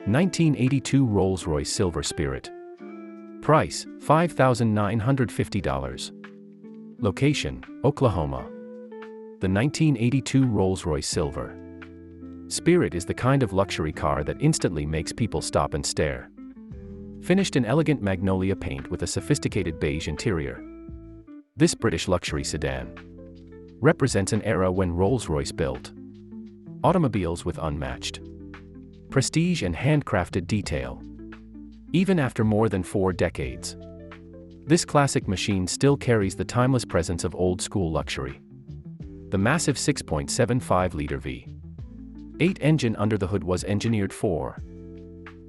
1982 Rolls-Royce Silver Spirit. Price, $5,950. Location, Oklahoma. The 1982 Rolls-Royce Silver Spirit is the kind of luxury car that instantly makes people stop and stare. Finished in elegant magnolia paint with a sophisticated beige interior, this British luxury sedan represents an era when Rolls-Royce built automobiles with unmatched prestige and handcrafted detail. Even after more than 4 decades, this classic machine still carries the timeless presence of old-school luxury. The massive 6.75-liter V8 engine under the hood was engineered for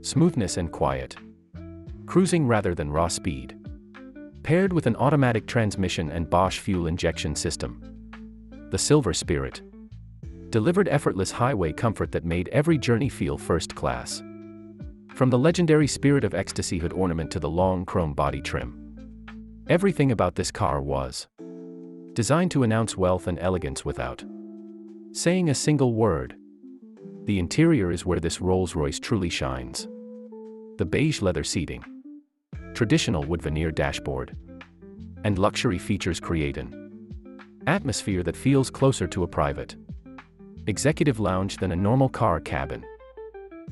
smoothness and quiet cruising rather than raw speed. Paired with an automatic transmission and Bosch fuel injection system, the Silver Spirit delivered effortless highway comfort that made every journey feel first class. From the legendary Spirit of Ecstasy hood ornament to the long chrome body trim, everything about this car was designed to announce wealth and elegance without saying a single word. The interior is where this Rolls-Royce truly shines. The beige leather seating, traditional wood veneer dashboard, and luxury features create an atmosphere that feels closer to a private executive lounge than a normal car cabin.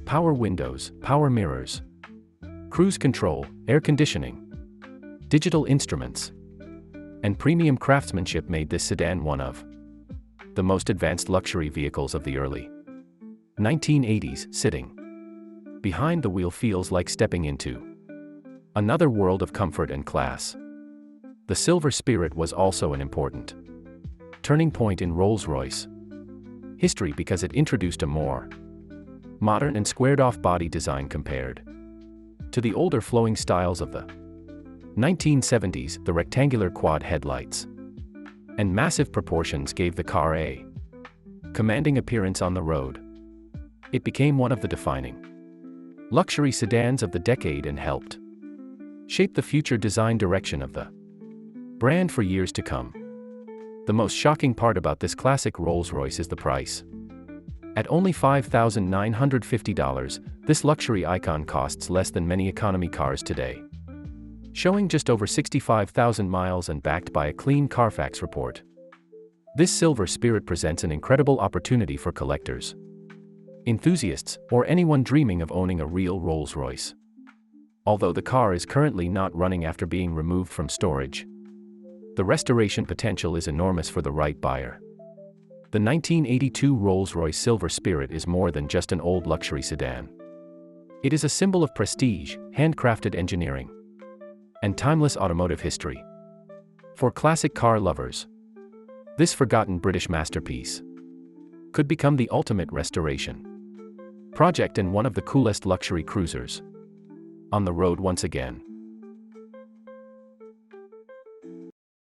Power windows, power mirrors, cruise control, air conditioning, digital instruments, and premium craftsmanship made this sedan one of the most advanced luxury vehicles of the early 1980s. Sitting behind the wheel feels like stepping into another world of comfort and class. The Silver Spirit was also an important turning point in Rolls-Royce history because it introduced a more modern and squared-off body design compared to the older flowing styles of the 1970s. The rectangular quad headlights and massive proportions gave the car a commanding appearance on the road. It became one of the defining luxury sedans of the decade and helped shape the future design direction of the brand for years to come. The most shocking part about this classic Rolls-Royce is the price. At only $5,950, this luxury icon costs less than many economy cars today. Showing just over 65,000 miles and backed by a clean Carfax report, this Silver Spirit presents an incredible opportunity for collectors, enthusiasts, or anyone dreaming of owning a real Rolls-Royce. Although the car is currently not running after being removed from storage, the restoration potential is enormous for the right buyer. The 1982 Rolls-Royce Silver Spirit is more than just an old luxury sedan. It is a symbol of prestige, handcrafted engineering, and timeless automotive history. For classic car lovers, this forgotten British masterpiece could become the ultimate restoration project and one of the coolest luxury cruisers on the road once again.